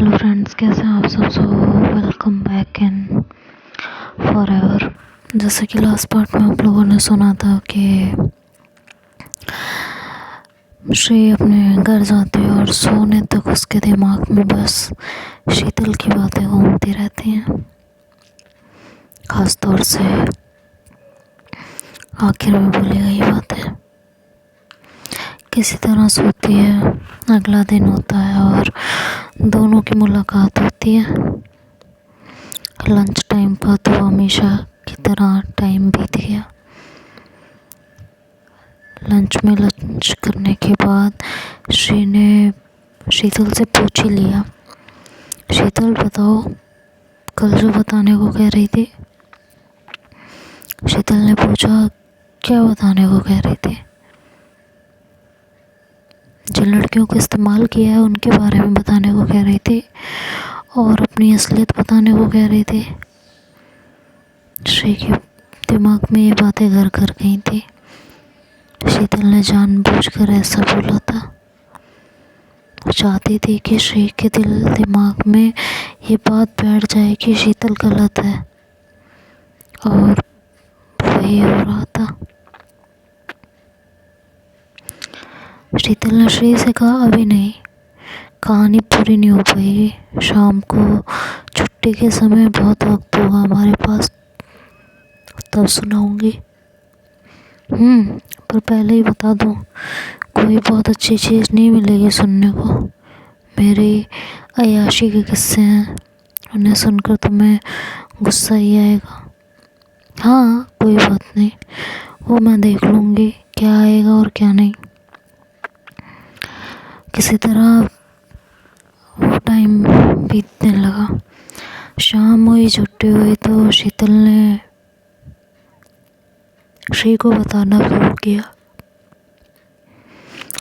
Hello friends, कैसे हैं आप सब। Welcome back in forever. जैसे कि लास्ट पार्ट में आप लोगों ने सुना था कि श्री अपने घर जाती है और सोने तक उसके दिमाग में बस शीतल की बातें घूमती रहती हैं। खास तौर से आखिर में बोली गई बातें। किसी तरह सोती है, अगला दिन होता है और दोनों की मुलाकात होती है। लंच टाइम का तो हमेशा की तरह टाइम बीत गया। लंच करने के बाद श्री ने शीतल से पूछ ही लिया, शीतल बताओ कल जो बताने को कह रही थी। शीतल ने पूछा, क्या बताने को कह रही थी। जिन लड़कियों को इस्तेमाल किया है उनके बारे में बताने को कह रही थी और अपनी असलियत बताने को कह रही थी। श्री के दिमाग में ये बातें घर कर गई थी। शीतल ने जानबूझकर ऐसा बोला था। वो चाहती थी कि श्री के दिमाग में ये बात बैठ जाए कि शीतल गलत है, और वही हो रहा था। शीतल ने श्री से कहा, अभी नहीं, कहानी पूरी नहीं हो पाएगी। शाम को छुट्टी के समय बहुत वक्त होगा हमारे पास, तब सुनाऊंगी। पर पहले ही बता दूं, कोई बहुत अच्छी चीज़ नहीं मिलेगी सुनने को। मेरी अय्याशी के किस्से हैं, उन्हें सुनकर तुम्हें गुस्सा ही आएगा। हाँ, कोई बात नहीं, वो मैं देख लूँगी क्या आएगा और क्या नहीं। किसी तरह वो टाइम बीतने लगा। शाम हुई, छुट्टी हुई तो शीतल ने श्री को बताना शुरू किया।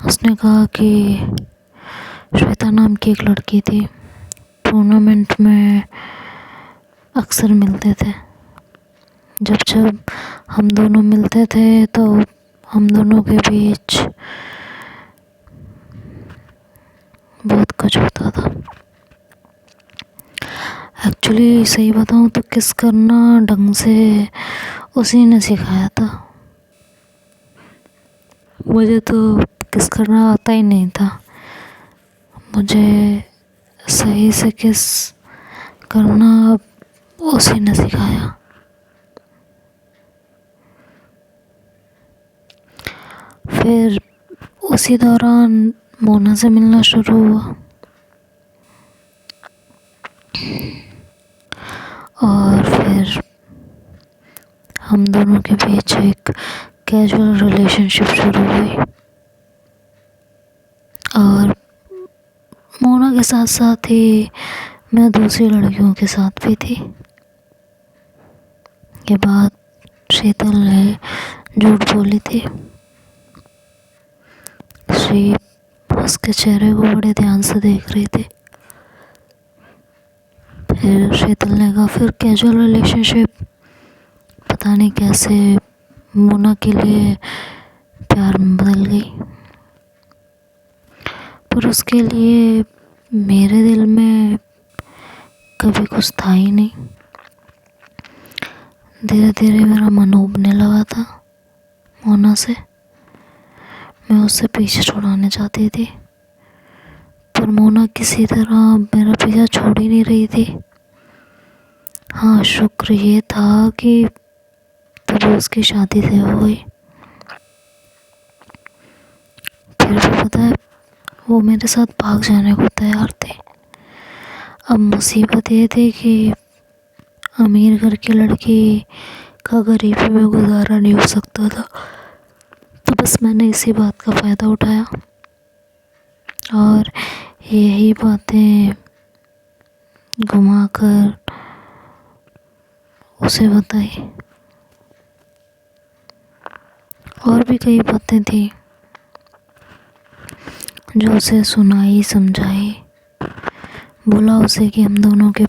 उसने कहा कि श्वेता नाम की एक लड़की थी, टूर्नामेंट में अक्सर मिलते थे। जब जब हम दोनों मिलते थे तो हम दोनों के बीच बहुत कुछ होता था। एक्चुअली सही बताऊँ तो किस करना ढंग से उसी ने सिखाया था। मुझे तो किस करना आता ही नहीं था। मुझे सही से किस करना उसी ने सिखाया। फिर उसी दौरान मोना से मिलना शुरू हुआ और फिर हम दोनों के बीच एक कैजुअल रिलेशनशिप शुरू हुई। और मोना के साथ साथ ही मैं दूसरी लड़कियों के साथ भी थी। ये बात शीतल ने झूठ बोली थी। श्री उसके चेहरे को बड़े ध्यान से देख रही थी। फिर शीतल ने कहा, फिर कैजुअल रिलेशनशिप पता नहीं कैसे मोना के लिए प्यार में बदल गई। पर उसके लिए मेरे दिल में कभी कुछ था ही नहीं। धीरे धीरे मेरा मन उबने लगा था मोना से। मैं उससे पीछे छुड़ाने चाहती थी, पर मोना किसी तरह मेरा पीछा छोड़ ही नहीं रही थी। हाँ, शुक्र ये था कि तभी उसकी शादी से हो गई। फिर भी पता है, वो मेरे साथ भाग जाने को तैयार थे। अब मुसीबत ये थी कि अमीर घर की लड़की का गरीबी में गुजारा नहीं हो सकता था। तो बस मैंने इसी बात का फ़ायदा उठाया और यही बातें घुमाकर उसे बताई। और भी कई बातें थी जो उसे सुनाई, समझाई। बोला उसे कि हम दोनों के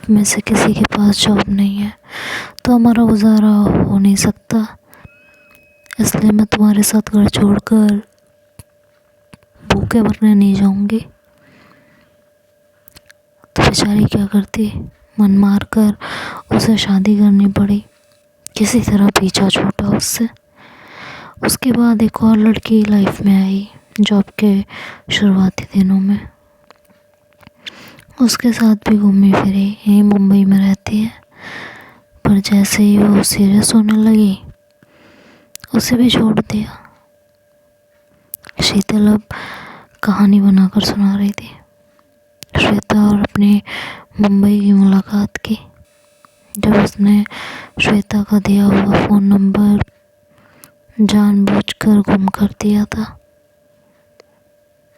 में से किसी के पास जॉब नहीं है तो हमारा गुजारा हो नहीं सकता, इसलिए मैं तुम्हारे साथ घर छोड़कर भूखे मरने नहीं जाऊंगी। बेचारी क्या करती, मन मार कर उसे शादी करनी पड़ी। किसी तरह पीछा छूटा उससे। उसके बाद एक और लड़की लाइफ में आई जॉब के शुरुआती दिनों में। उसके साथ भी घूमी फिरी, यहीं मुंबई में रहती है। पर जैसे ही वो सीरियस होने लगी उसे भी छोड़ दिया। शीतल अब कहानी बनाकर सुना रही थी। श्वेता और अपने मुंबई की मुलाकात की, जब उसने श्वेता का दिया हुआ फ़ोन नंबर जानबूझकर गुम कर दिया था।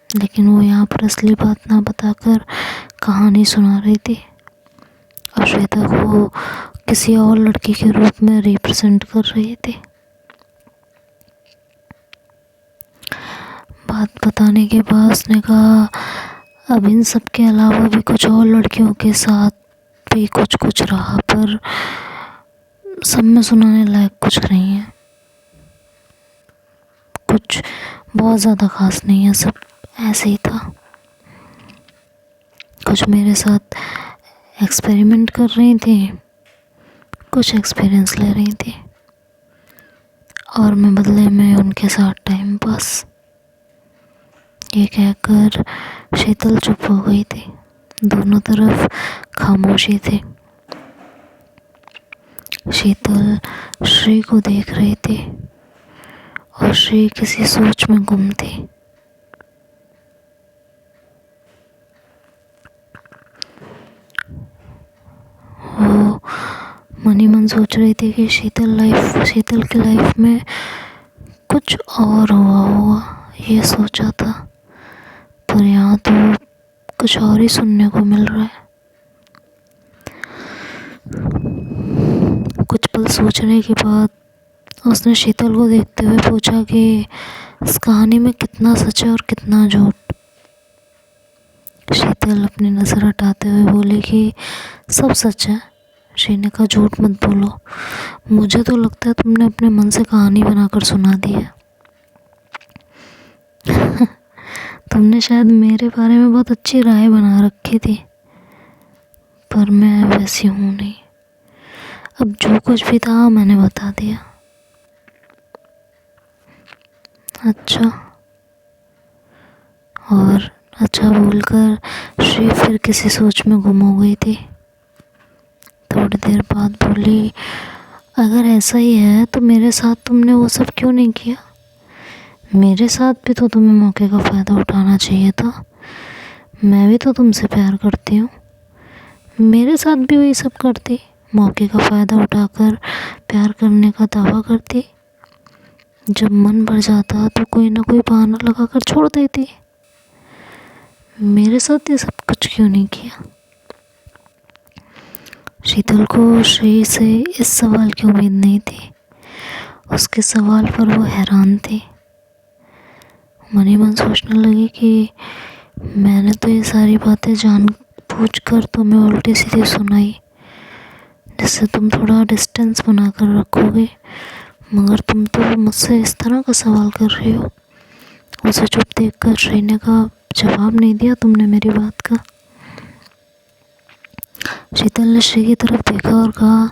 लेकिन वो यहाँ पर असली बात ना बताकर कहानी सुना रही थी और श्वेता को किसी और लड़की के रूप में रिप्रेजेंट कर रही थी। बात बताने के बाद उसने कहा, अब इन सब के अलावा भी कुछ और लड़कियों के साथ भी कुछ कुछ रहा, पर सब में सुनाने लायक कुछ नहीं है। कुछ बहुत ज़्यादा खास नहीं है, सब ऐसे ही था। कुछ मेरे साथ एक्सपेरिमेंट कर रही थी, कुछ एक्सपीरियंस ले रही थी और मैं बदले में उनके साथ टाइम पास। ये कहकर शीतल चुप हो गई थी। दोनों तरफ खामोशी थी। शीतल श्री को देख रही थी और श्री किसी सोच में गुम थी। वो मन ही मन सोच रही थी कि शीतल की लाइफ में कुछ और हुआ होगा, ये सोचा था। पर यहाँ तो कुछ और ही सुनने को मिल रहा है। कुछ पल सोचने के बाद उसने शीतल को देखते हुए पूछा कि इस कहानी में कितना सच है और कितना झूठ। शीतल अपनी नज़र हटाते हुए बोली कि सब सच है। श्री ने कहा, झूठ मत बोलो, मुझे तो लगता है तुमने अपने मन से कहानी बनाकर सुना दी है। तुमने शायद मेरे बारे में बहुत अच्छी राय बना रखी थी, पर मैं वैसी हूँ नहीं। अब जो कुछ भी था मैंने बता दिया। अच्छा। और अच्छा बोलकर श्री फिर किसी सोच में गुम हो गई थी। थोड़ी देर बाद बोली, अगर ऐसा ही है तो मेरे साथ तुमने वो सब क्यों नहीं किया? मेरे साथ भी तो तुम्हें मौके का फ़ायदा उठाना चाहिए था। मैं भी तो तुमसे प्यार करती हूँ। मेरे साथ भी वही सब करती, मौके का फ़ायदा उठाकर प्यार करने का दावा करती। जब मन भर जाता तो कोई ना कोई बहाना लगाकर छोड़ देती। मेरे साथ ये सब कुछ क्यों नहीं किया? शीतल को श्री से इस सवाल की उम्मीद नहीं थी। उसके सवाल पर वो हैरान थी। मन ही मन सोचने लगी कि मैंने तो ये सारी बातें जानबूझकर तुम्हें उल्टी सीधी सुनाई, जिससे तुम थोड़ा डिस्टेंस बनाकर रखोगे, मगर तुम तो मुझसे इस तरह का सवाल कर रही हो। उसे चुप देखकर श्री ने कहा, जवाब नहीं दिया तुमने मेरी बात का। शीतल ने श्री की तरफ देखा और कहा,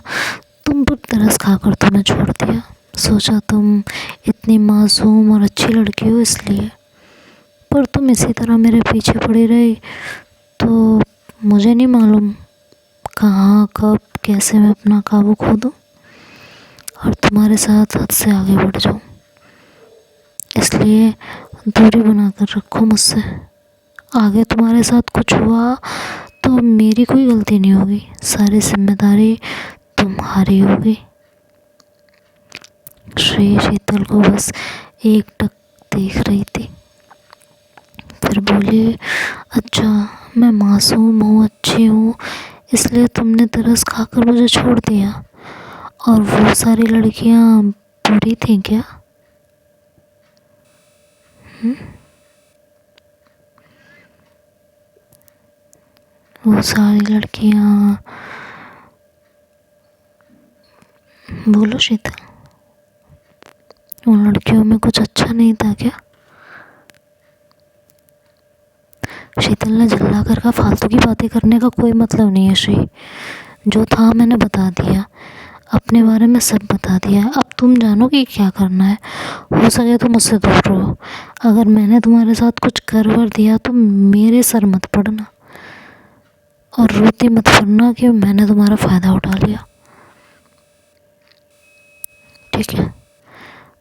तुम पर तरस खाकर तुम्हें छोड़ दिया। सोचा तुम इतनी मासूम और अच्छी लड़की हो इसलिए, पर तुम इसी तरह मेरे पीछे पड़ी रही तो मुझे नहीं मालूम कहाँ कब कैसे मैं अपना काबू खो दूँ और तुम्हारे साथ हद से आगे बढ़ जाऊँ। इसलिए दूरी बनाकर रखो मुझसे। आगे तुम्हारे साथ कुछ हुआ तो मेरी कोई गलती नहीं होगी, सारी जिम्मेदारी तुम्हारी होगी। श्री शीतल को बस एक टक देख रही थी, फिर बोली, अच्छा मैं मासूम हूँ, अच्छी हूँ, इसलिए तुमने तरस खाकर मुझे छोड़ दिया, और वो सारी लड़कियाँ बुरी थीं क्या? वो सारी लड़कियाँ, बोलो शीतल, उन लड़कियों में कुछ अच्छा नहीं था क्या? शीतल शीतल ने झल्ला कर कहा, फालतू की बातें करने का कोई मतलब नहीं है श्री, जो था मैंने बता दिया, अपने बारे में सब बता दिया, अब तुम जानो कि क्या करना है, हो सके तो मुझसे दूर रहो, अगर मैंने तुम्हारे साथ कुछ कर वर दिया तो मेरे सर मत पड़ना और रोती मत फिरना कि मैंने तुम्हारा फ़ायदा उठा लिया, ठीक है।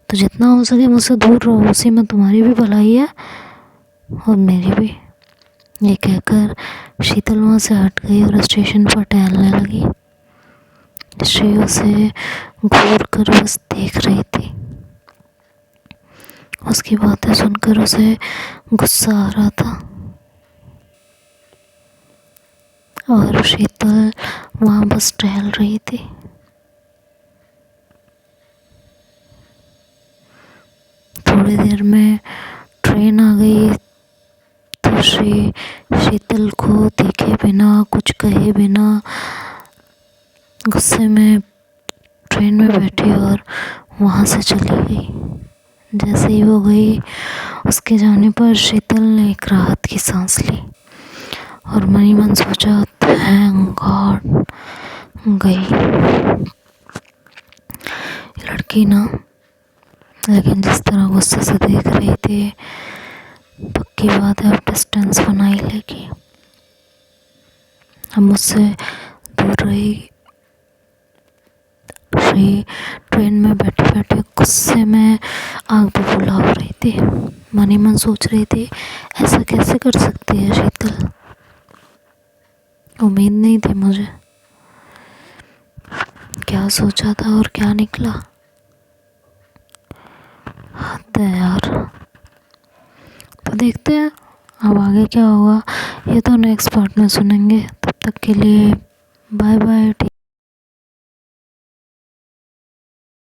तो जितना हो सके मुझसे दूर रहो, उसी में तुम्हारी भी भलाई है और मेरी भी। ये कहकर शीतल वहाँ से हट गई और स्टेशन पर टहलने लगी। श्री उसे घूर कर बस देख रही थी। उसकी बातें सुनकर उसे गुस्सा आ रहा था और शीतल वहाँ बस टहल रही थी। थोड़ी देर में ट्रेन आ गई तो शीतल को देखे बिना, कुछ कहे बिना गुस्से में ट्रेन में बैठी और वहाँ से चली गई। जैसे ही वो गई, उसके जाने पर शीतल ने एक राहत की सांस ली और मन ही मन सोचा, थैंक गॉड गई लड़की ना। लेकिन जिस तरह गुस्से से देख रही थी, पक्की बात है अब डिस्टेंस बना ही लेगी, अब मुझसे दूर रहेगी। श्री ट्रेन में बैठे बैठे गुस्से में आग बबूला हो रही थी। मन ही मन सोच रही थी, ऐसा कैसे कर सकती है शीतल, उम्मीद नहीं थी मुझे। क्या सोचा था और क्या निकला, हद है यार। तो देखते हैं अब आगे क्या होगा, ये तो नेक्स्ट पार्ट में सुनेंगे। तब तक के लिए बाय बाय।